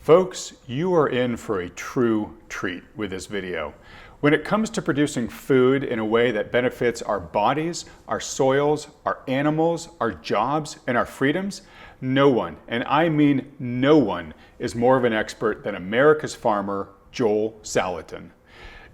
Folks, you are in for a true treat with this video. When it comes to producing food in a way that benefits our bodies, our soils, our animals, our jobs, and our freedoms, no one, and I mean no one, is more of an expert than America's farmer, Joel Salatin.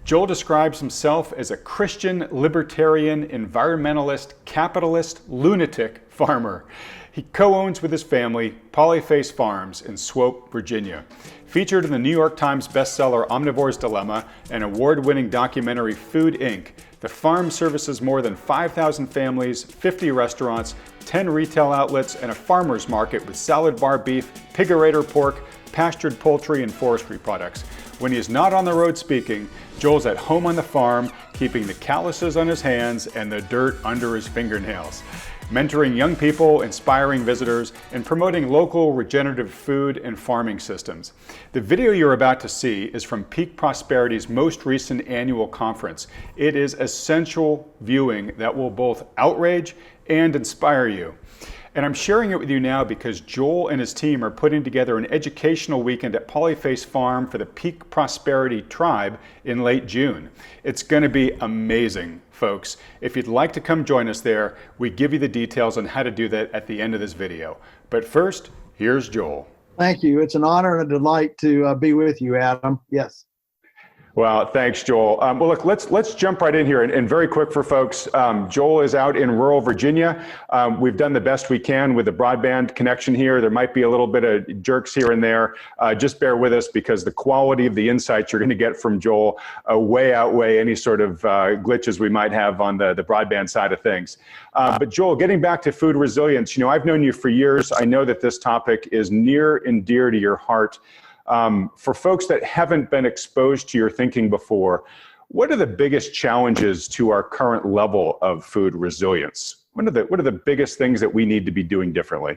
Joel describes himself as a Christian, libertarian, environmentalist, capitalist, lunatic farmer. He co-owns with his family Polyface Farms in Swope, Virginia. Featured in the New York Times bestseller Omnivore's Dilemma and award-winning documentary Food Inc., the farm services more than 5,000 families, 50 restaurants, 10 retail outlets, and a farmer's market with salad bar beef, pigerator pork, pastured poultry, and forestry products. When he is not on the road speaking, Joel's at home on the farm, keeping the calluses on his hands and the dirt under his fingernails, mentoring young people, inspiring visitors, and promoting local regenerative food and farming systems. The video you're about to see is from Peak Prosperity's most recent annual conference. It is essential viewing that will both outrage and inspire you. And I'm sharing it with you now because Joel and his team are putting together an educational weekend at Polyface Farm for the Peak Prosperity Tribe in late June. It's going to be amazing, folks. If you'd like to come join us there, we give you the details on how to do that at the end of this video. But first, here's Joel. Thank you. It's an honor and a delight to be with you, Adam. Yes. Well, thanks, Joel. Well, look, let's jump right in here. And very quick for folks, Joel is out in rural Virginia. We've done the best we can with the broadband connection here. There might be a little bit of jerks here and there. Just bear with us because the quality of the insights you're going to get from Joel way outweigh any sort of glitches we might have on the broadband side of things. But Joel, getting back to food resilience, I've known you for years. I know that this topic is near and dear to your heart. For folks that haven't been exposed to your thinking before, what are the biggest challenges to our current level of food resilience? What are the biggest things that we need to be doing differently?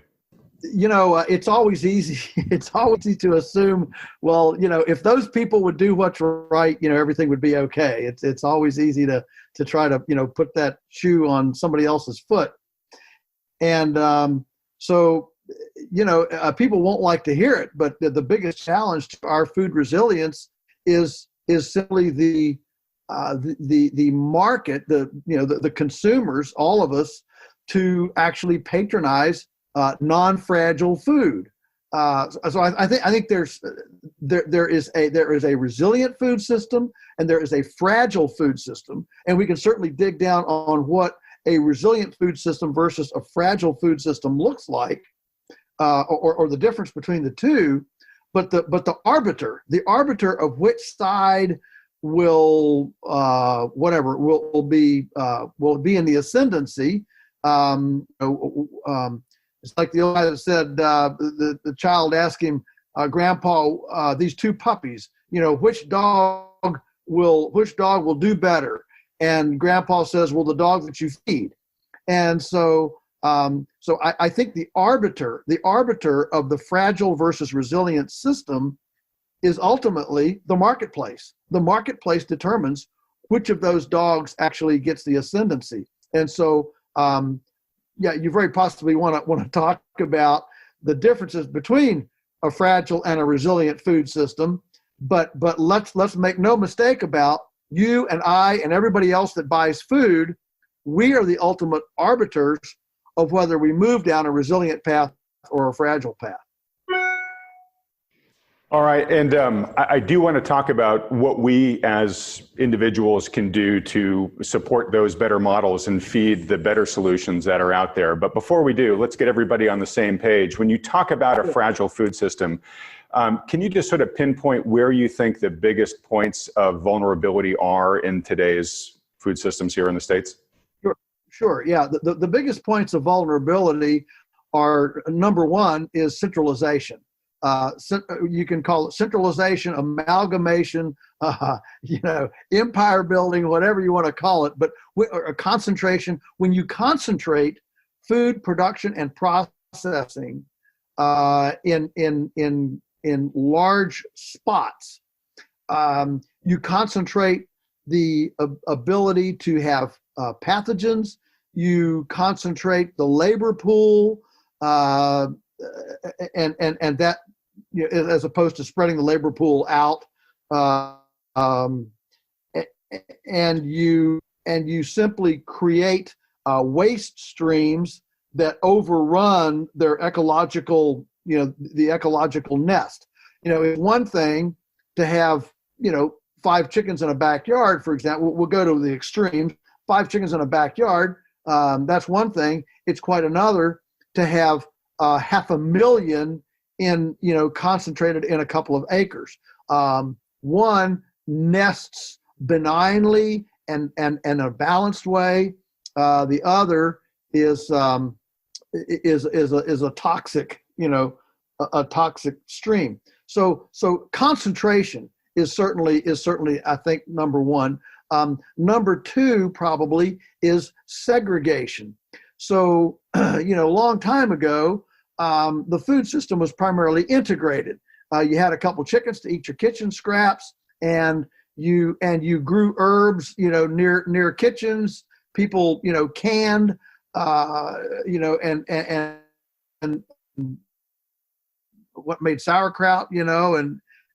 It's always easy. It's always easy to assume, well, if those people would do what's right, everything would be okay. It's always easy to try to, put that shoe on somebody else's foot. And people won't like to hear it, but the biggest challenge to our food resilience is simply the market, the consumers, all of us, to actually patronize non-fragile food. So I think there is a resilient food system and there is a fragile food system, and we can certainly dig down on what a resilient food system versus a fragile food system looks like. Or the difference between the two, but the arbiter of which side will be in the ascendancy. It's like the old guy that said the child asked him, Grandpa, these two puppies, which dog will do better? And Grandpa says, well, the dog that you feed. And so I think the arbiter of the fragile versus resilient system is ultimately the marketplace. The marketplace determines which of those dogs actually gets the ascendancy. And so, you very possibly want to talk about the differences between a fragile and a resilient food system. But let's make no mistake about you and I and everybody else that buys food. We are the ultimate arbiters of whether we move down a resilient path or a fragile path. All right, and I do want to talk about what we as individuals can do to support those better models and feed the better solutions that are out there. But before we do, let's get everybody on the same page. When you talk about a fragile food system, can you just sort of pinpoint where you think the biggest points of vulnerability are in today's food systems here in the States? Sure. Yeah. The biggest points of vulnerability are, number one, is centralization. You can call it centralization, amalgamation, empire building, whatever you want to call it, but a concentration. When you concentrate food production and processing in large spots, you concentrate the ability to have pathogens. You concentrate the labor pool, and that as opposed to spreading the labor pool out. Uh, um, and you simply create waste streams that overrun their ecological, the ecological nest. It's one thing to have, 5 chickens in a backyard, for example. We'll go to the extremes. 5 chickens in a backyard, that's one thing. It's quite another to have 500,000 in, concentrated in a couple of acres. One nests benignly and in a balanced way. The other is a toxic, a toxic stream. So concentration is certainly I think number one. Number two probably is segregation. So a long time ago, the food system was primarily integrated. You had a couple chickens to eat your kitchen scraps, and you grew herbs, near kitchens. People, canned, and what made sauerkraut,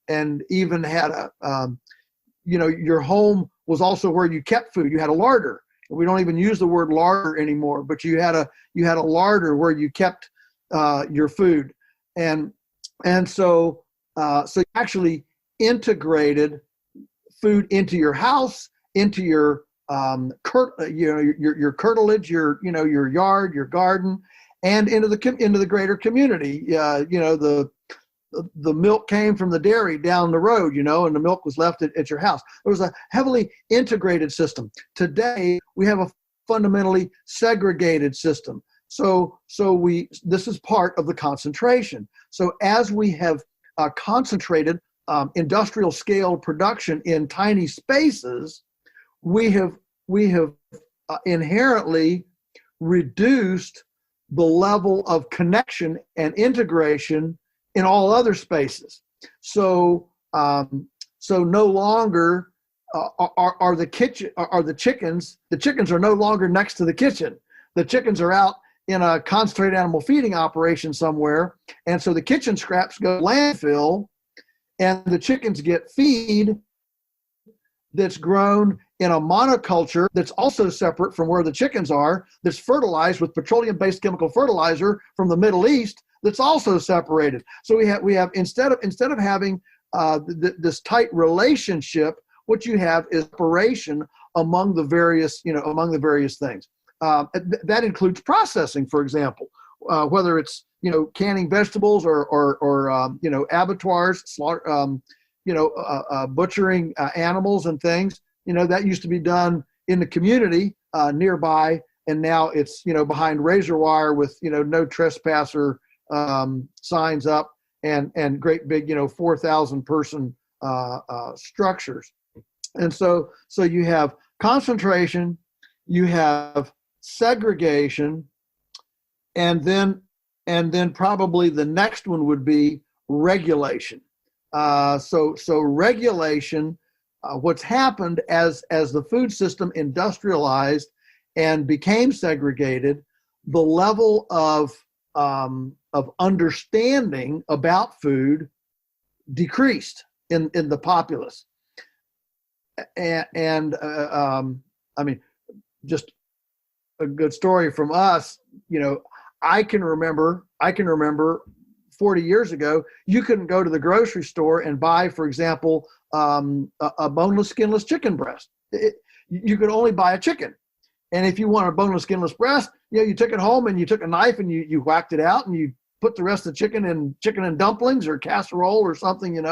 and even had your home was also where you kept food. You had a larder. We don't even use the word larder anymore, but you had a larder where you kept your food, and so you actually integrated food into your house, into your your curtilage, your yard, your garden, and into the greater community. The milk came from the dairy down the road, and the milk was left at your house. It was a heavily integrated system. Today, we have a fundamentally segregated system. So this is part of the concentration. So as we have concentrated industrial scale production in tiny spaces, we have inherently reduced the level of connection and integration in all other spaces. So no longer are the chickens. The chickens are no longer next to the kitchen. The chickens are out in a concentrated animal feeding operation somewhere, and so the kitchen scraps go to landfill, and the chickens get feed that's grown in a monoculture that's also separate from where the chickens are, that's fertilized with petroleum-based chemical fertilizer from the Middle East, that's also separated. So we have instead of having this tight relationship, what you have is separation among the various things. That includes processing, for example, whether it's canning vegetables or abattoirs, slaughter, butchering animals and things. That used to be done in the community nearby, and now it's behind razor wire with no trespasser signs up and great big 4,000 person structures. And so you have concentration, you have segregation, and then probably the next one would be regulation. So regulation, what's happened as the food system industrialized and became segregated, the level of understanding about food decreased in the populace. And I mean, just a good story from us. I can remember 40 years ago, you couldn't go to the grocery store and buy, for example, a boneless, skinless chicken breast. You could only buy a chicken. And if you want a boneless, skinless breast, you took it home and you took a knife and you whacked it out and you put the rest of the chicken in dumplings or casserole or something,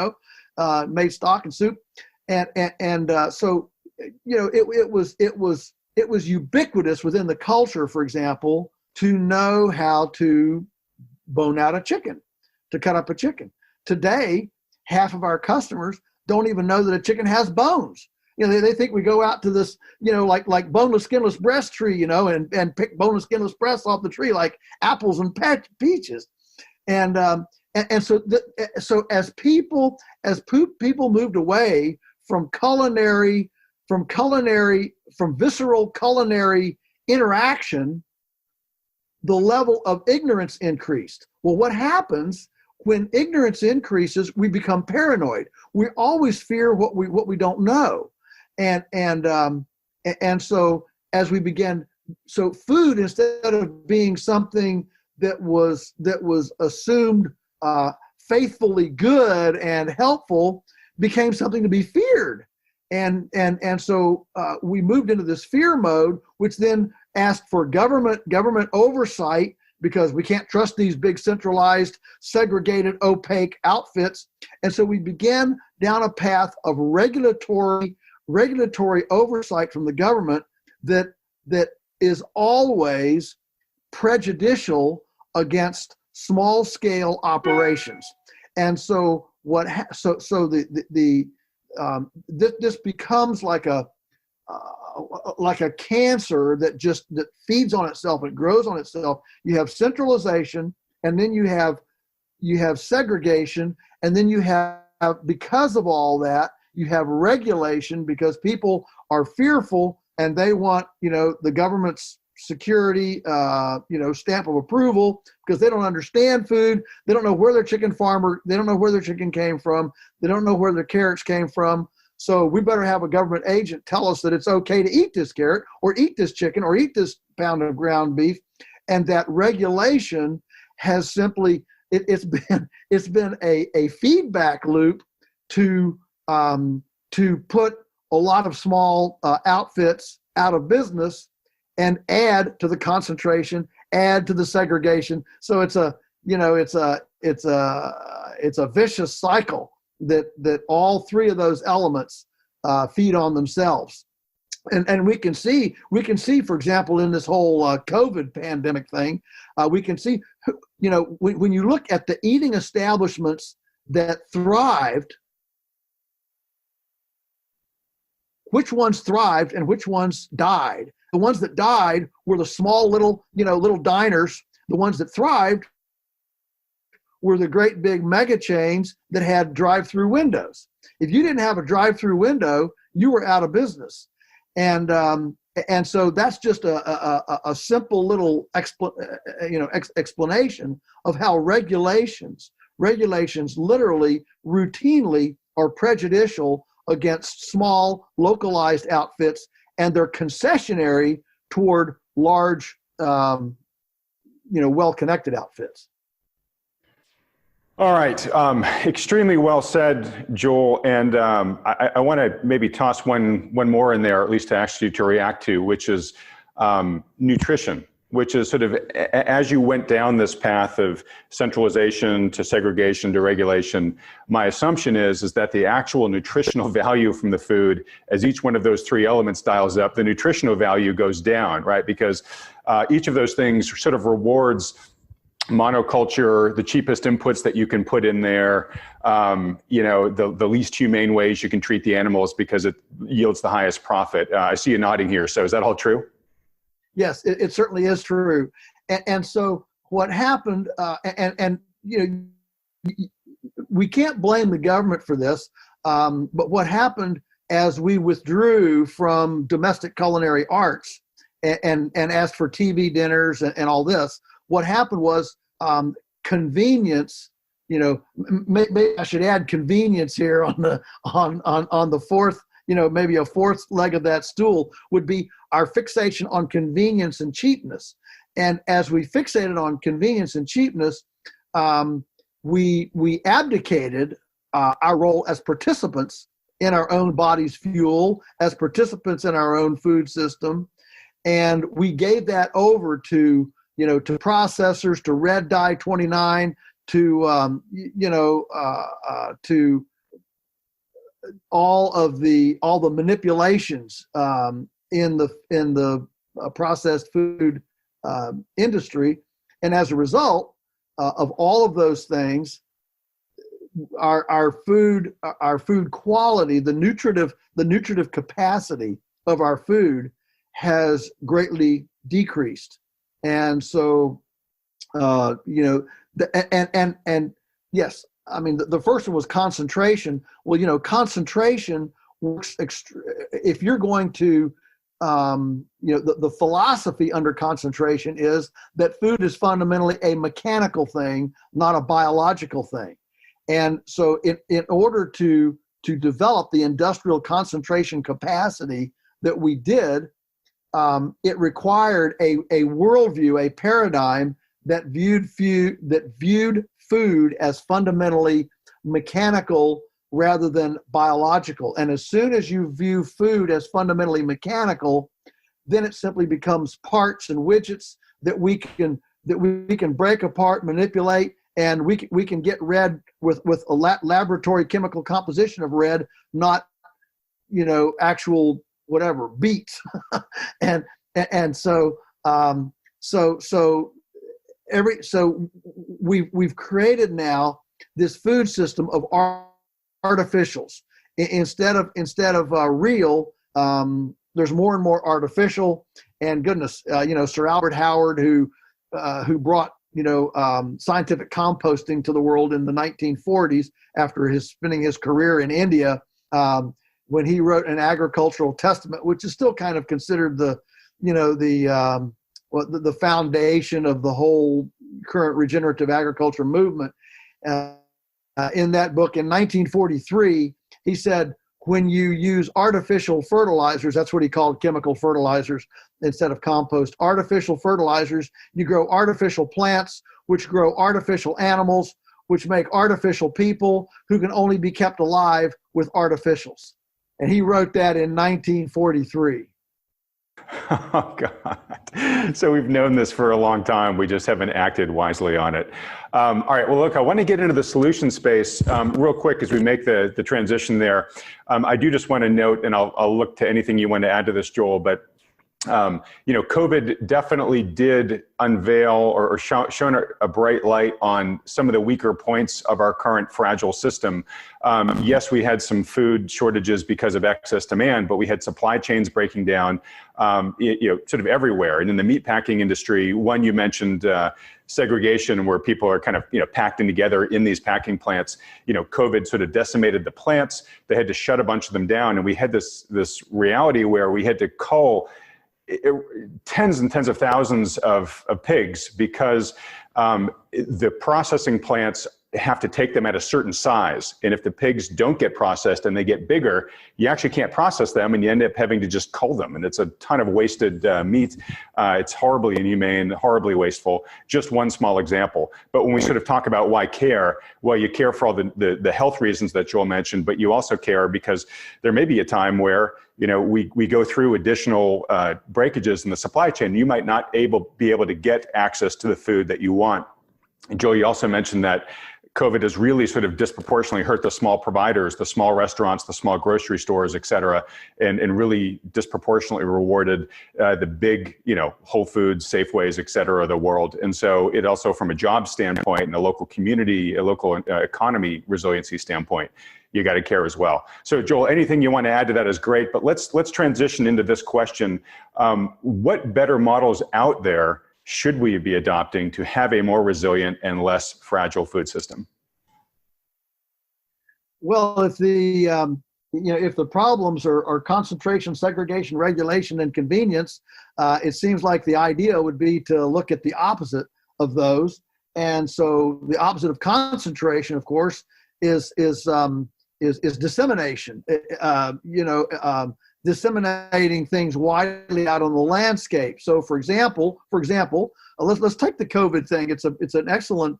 made stock and soup. So it was ubiquitous within the culture, for example, to know how to bone out a chicken, to cut up a chicken. Today, half of our customers don't even know that a chicken has bones. They think we go out to this, like boneless, skinless breast tree, and pick boneless, skinless breasts off the tree like apples and peaches. And so as people moved away from visceral culinary interaction, the level of ignorance increased. Well, what happens when ignorance increases, we become paranoid. We always fear what we don't know, and so as we began, so food, instead of being something that was assumed faithfully good and helpful, became something to be feared, and so we moved into this fear mode, which then asked for government oversight, because we can't trust these big centralized, segregated, opaque outfits. And so we began down a path of regulatory oversight from the government that is always prejudicial against small scale operations. And so this becomes like a cancer that feeds on itself and grows on itself. You have centralization, and then you have segregation, and then you have, because of all that, you have regulation, because people are fearful and they want, the government's security, stamp of approval, because they don't understand food. They don't know where their chicken farmer, they don't know where their chicken came from. They don't know where their carrots came from. So we better have a government agent tell us that it's okay to eat this carrot or eat this chicken or eat this pound of ground beef. And that regulation has simply, it's been a feedback loop to put a lot of small outfits out of business and add to the concentration, add to the segregation. So it's a vicious cycle that all three of those elements feed on themselves. And we can see, for example, in this whole COVID pandemic thing, we can see, when you look at the eating establishments that thrived, which ones thrived and which ones died. The ones that died were the small little diners. The ones that thrived were the great big mega chains that had drive-through windows. If you didn't have a drive-through window, you were out of business. And so that's just a simple little explanation of how regulations literally routinely are prejudicial against small localized outfits, and they're concessionary toward large, well-connected outfits. All right, extremely well said, Joel. And I want to maybe toss one more in there, at least to ask you to react to, which is nutrition, which is sort of, as you went down this path of centralization to segregation to regulation, my assumption is that the actual nutritional value from the food, as each one of those three elements dials up, the nutritional value goes down, right? Because each of those things sort of rewards monoculture, the cheapest inputs that you can put in there, the least humane ways you can treat the animals because it yields the highest profit. I see you nodding here. So is that all true? Yes, it certainly is true. And so what happened, we can't blame the government for this, but what happened as we withdrew from domestic culinary arts and asked for TV dinners and all this, what happened was convenience. Maybe I should add convenience here on the fourth. Maybe a fourth leg of that stool would be our fixation on convenience and cheapness. And as we fixated on convenience and cheapness, we abdicated our role as participants in our own body's fuel, as participants in our own food system, and we gave that over to processors, to red dye 29, to all the manipulations in the processed food industry. And as a result of all of those things, our food quality, the nutritive capacity of our food has greatly decreased. And so, and yes, I mean, the first one was concentration. Well, concentration works if you're going to the philosophy under concentration is that food is fundamentally a mechanical thing, not a biological thing. And so in order to develop the industrial concentration capacity that we did, it required a worldview, a paradigm that viewed food as fundamentally mechanical rather than biological. And as soon as you view food as fundamentally mechanical, then it simply becomes parts and widgets that we can break apart, manipulate, and we can get red with a laboratory chemical composition of red, not actual whatever beets. and so we've created now this food system of artificials instead of real. There's more and more artificial, and goodness, Sir Albert Howard, who brought scientific composting to the world in the 1940s after spending his career in India, when he wrote an agricultural testament, which is still kind of considered the foundation of the whole current regenerative agriculture movement. In that book in 1943, he said, when you use artificial fertilizers, that's what he called chemical fertilizers instead of compost, artificial fertilizers, you grow artificial plants, which grow artificial animals, which make artificial people who can only be kept alive with artificials. And he wrote that in 1943. Oh, God. So we've known this for a long time. We just haven't acted wisely on it. All right. Well, look, I want to get into the solution space real quick as we make the transition there. I do just want to note, and I'll look to anything you want to add to this, Joel, but COVID definitely did unveil or shone a bright light on some of the weaker points of our current fragile system. Yes, we had some food shortages because of excess demand, but we had supply chains breaking down, sort of everywhere. And in the meatpacking industry, one you mentioned, segregation, where people are kind of packed in together in these packing plants. COVID sort of decimated the plants. They had to shut a bunch of them down, and we had this reality where we had to cull tens and tens of thousands of pigs because the processing plants have to take them at a certain size. And if the pigs don't get processed and they get bigger, you actually can't process them, and you end up having to just cull them. And it's a ton of wasted meat. It's horribly inhumane, horribly wasteful. Just one small example. But when we sort of talk about why care, well, you care for all the health reasons that Joel mentioned, but you also care because there may be a time where we go through additional breakages in the supply chain. You might not be able to get access to the food that you want. And Joel, you also mentioned that COVID has really sort of disproportionately hurt the small providers, the small restaurants, the small grocery stores, et cetera, and really disproportionately rewarded the big, Whole Foods, Safeways, et cetera, of the world. And so it also, from a job standpoint and a local community, a local economy resiliency standpoint, you got to care as well. So Joel, anything you want to add to that is great, but let's transition into this question. What better models out there should we be adopting to have a more resilient and less fragile food system? Well, if the problems are concentration, segregation, regulation, and convenience, it seems like the idea would be to look at the opposite of those. And so the opposite of concentration, of course, is dissemination. Disseminating things widely out on the landscape. So, for example, let's take the COVID thing. It's an excellent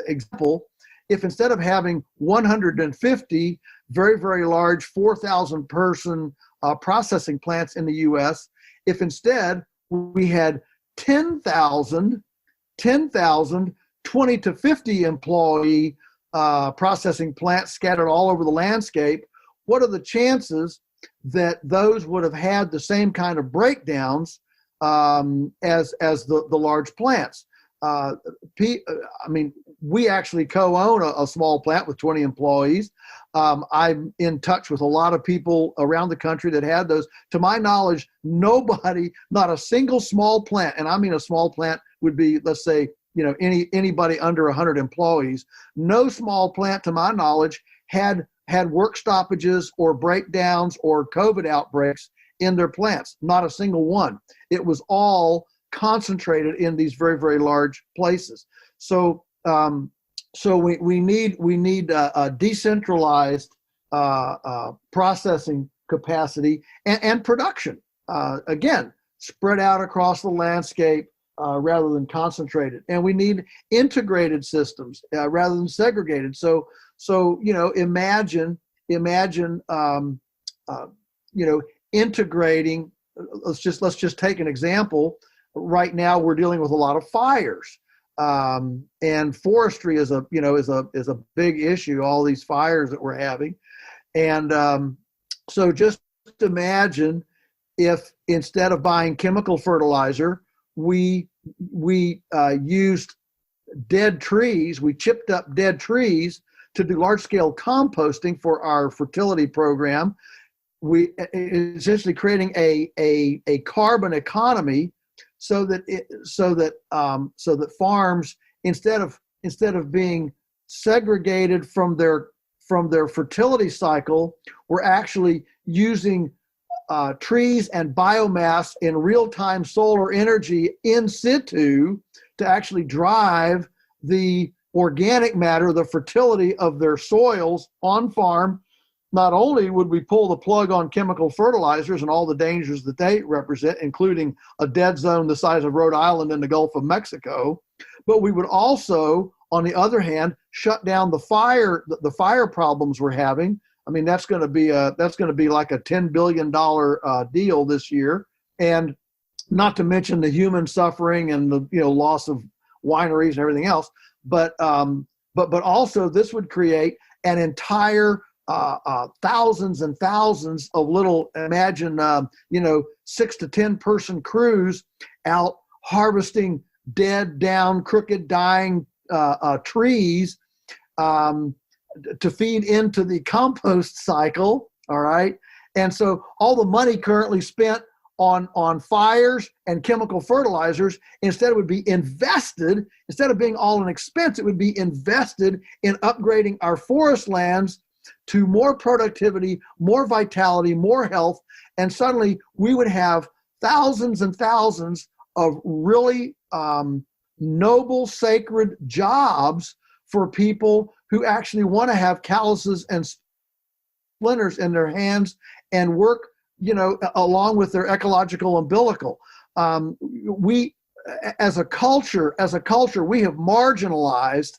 example. If instead of having 150 very, very large 4,000 person processing plants in the U.S., if instead we had 10,000 20 to 50 employee processing plants scattered all over the landscape, what are the chances that those would have had the same kind of breakdowns as the large plants? We actually co-own a small plant with 20 employees. I'm in touch with a lot of people around the country that had those. To my knowledge, nobody, not a single small plant, and I mean a small plant would be, let's say, anybody under 100 employees. No small plant, to my knowledge, had work stoppages or breakdowns or COVID outbreaks in their plants, not a single one. It was all concentrated in these very, very large places. So we need a decentralized processing capacity and production. Again, spread out across the landscape rather than concentrated. And we need integrated systems rather than segregated. So imagine integrating. Let's just take an example. Right now, we're dealing with a lot of fires, and forestry is a big issue. All these fires that we're having, and so just imagine if instead of buying chemical fertilizer, we used dead trees. We chipped up dead trees to do large-scale composting for our fertility program. We essentially creating a carbon economy, so that farms, instead of being segregated from their fertility cycle, we're actually using trees and biomass in real-time solar energy in situ to actually drive the organic matter, the fertility of their soils on farm. Not only would we pull the plug on chemical fertilizers and all the dangers that they represent, including a dead zone the size of Rhode Island in the Gulf of Mexico, but we would also, on the other hand, shut down the fire problems we're having. I mean, that's going to be like a $10 billion deal this year, and not to mention the human suffering and the loss of wineries and everything else. But also this would create an entire thousands and thousands of little, imagine 6 to 10 person crews out harvesting dead, down, crooked, dying trees to feed into the compost cycle. All right. And so all the money currently spent on fires and chemical fertilizers, instead would be invested, instead of being all an expense, it would be invested in upgrading our forest lands to more productivity, more vitality, more health. And suddenly we would have thousands and thousands of really noble, sacred jobs for people who actually want to have calluses and splinters in their hands and work, along with their ecological umbilical. We, as a culture, we have marginalized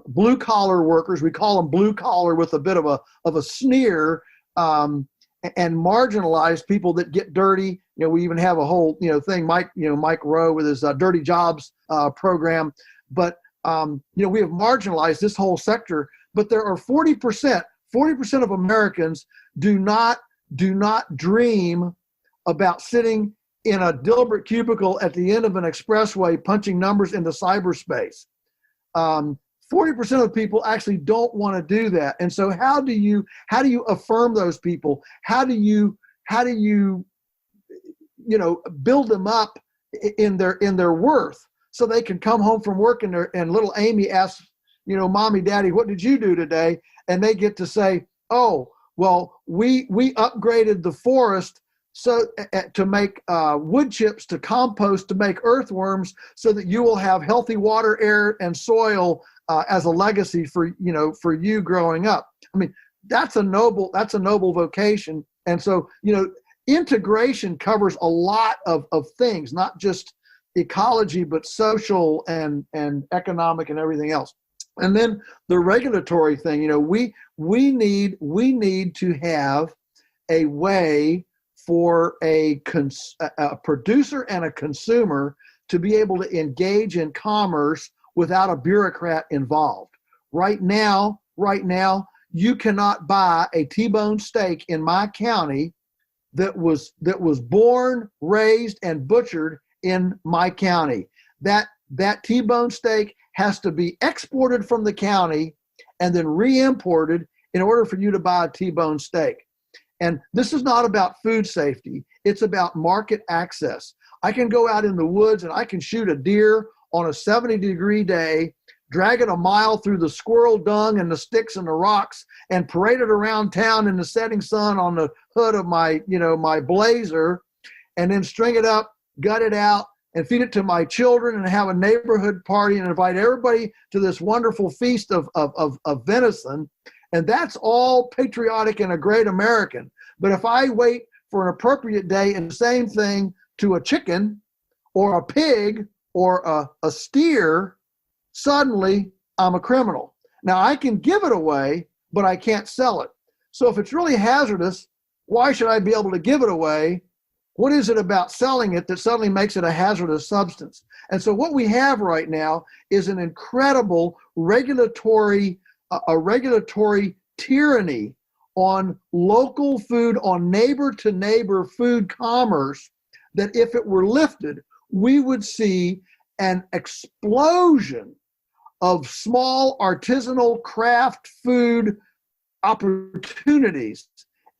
blue collar workers. We call them blue collar with a bit of a sneer, and marginalized people that get dirty. We even have a whole thing. Mike Rowe with his Dirty Jobs program. But we have marginalized this whole sector. But there are 40% of Americans do not dream about sitting in a Dilbert cubicle at the end of an expressway punching numbers into cyberspace. 40% of people actually don't want to do that. And so how do you affirm those people? How do you build them up in their worth, so they can come home from work and little Amy asks, Mommy, Daddy, what did you do today? And they get to say, oh, well, we upgraded the forest so to make wood chips, to compost, to make earthworms, so that you will have healthy water, air, and soil as a legacy for you growing up. I mean, that's a noble vocation. And so integration covers a lot of things, not just ecology, but social and economic and everything else. And then the regulatory thing, we need to have a way for a producer and a consumer to be able to engage in commerce without a bureaucrat involved. Right now, you cannot buy a T-bone steak in my county that was born, raised, and butchered in my county. That T-bone steak has to be exported from the county and then re-imported in order for you to buy a T-bone steak. And this is not about food safety. It's about market access. I can go out in the woods and I can shoot a deer on a 70-degree day, drag it a mile through the squirrel dung and the sticks and the rocks, and parade it around town in the setting sun on the hood of my, my Blazer, and then string it up, gut it out, and feed it to my children, and have a neighborhood party and invite everybody to this wonderful feast of venison. And that's all patriotic and a great American. But if I wait for an appropriate day and the same thing to a chicken or a pig or a steer, suddenly I'm a criminal. Now, I can give it away, but I can't sell it. So if it's really hazardous, why should I be able to give it away? What is it about selling it that suddenly makes it a hazardous substance? And so what we have right now is an incredible regulatory tyranny on local food, on neighbor-to-neighbor food commerce, that if it were lifted, we would see an explosion of small artisanal craft food opportunities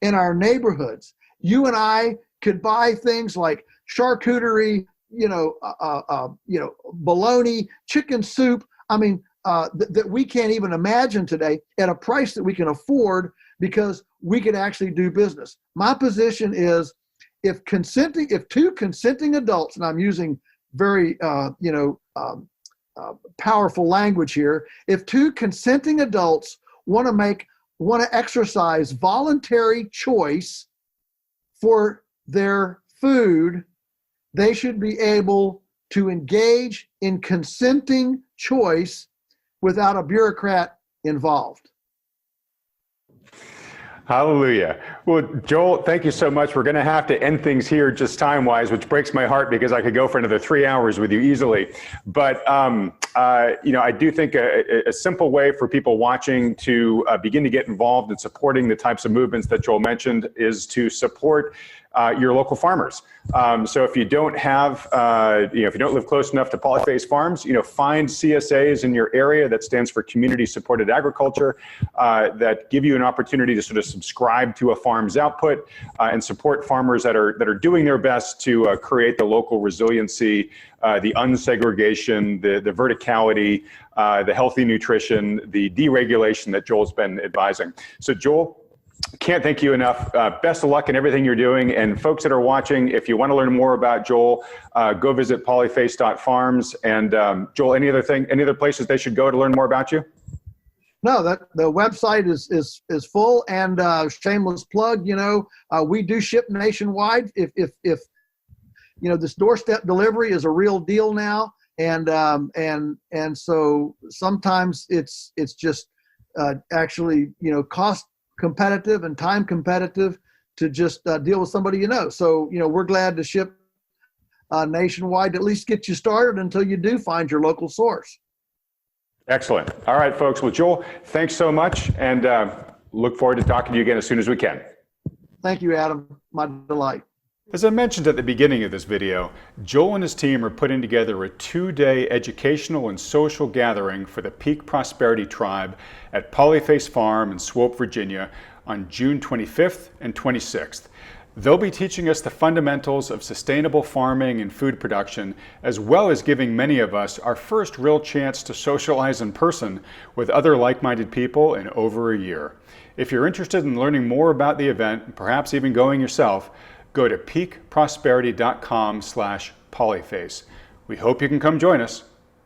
in our neighborhoods. You and I could buy things like charcuterie, bologna, chicken soup. I mean, that we can't even imagine today at a price that we can afford, because we could actually do business. My position is, if two consenting adults, and I'm using very, powerful language here, if two consenting adults want to exercise voluntary choice for their food, they should be able to engage in consenting choice without a bureaucrat involved. Hallelujah. Well, Joel, thank you so much. We're going to have to end things here just time-wise, which breaks my heart because I could go for another 3 hours with you easily. But, I do think a simple way for people watching to begin to get involved in supporting the types of movements that Joel mentioned is to support your local farmers. So if you don't have, if you don't live close enough to Polyface Farms, find CSAs in your area. That stands for Community Supported Agriculture, that give you an opportunity to sort of subscribe to a farm's output and support farmers that are doing their best to create the local resiliency, the unsegregation, the verticality, the healthy nutrition, the deregulation that Joel's been advising. So Joel, can't thank you enough. Best of luck in everything you're doing. And folks that are watching, if you want to learn more about Joel, go visit polyface.farms. And Joel, any other places they should go to learn more about you? No, the website is full, and shameless plug. We do ship nationwide. If this doorstep delivery is a real deal now, and so sometimes it's just actually cost competitive and time competitive to just deal with somebody So we're glad to ship nationwide to at least get you started until you do find your local source. Excellent. All right, folks. Well, Joel, thanks so much, and look forward to talking to you again as soon as we can. Thank you, Adam. My delight. As I mentioned at the beginning of this video, Joel and his team are putting together a 2-day educational and social gathering for the Peak Prosperity Tribe at Polyface Farm in Swope, Virginia on June 25th and 26th. They'll be teaching us the fundamentals of sustainable farming and food production, as well as giving many of us our first real chance to socialize in person with other like-minded people in over a year. If you're interested in learning more about the event, perhaps even going yourself, go to peakprosperity.com/polyface. We hope you can come join us.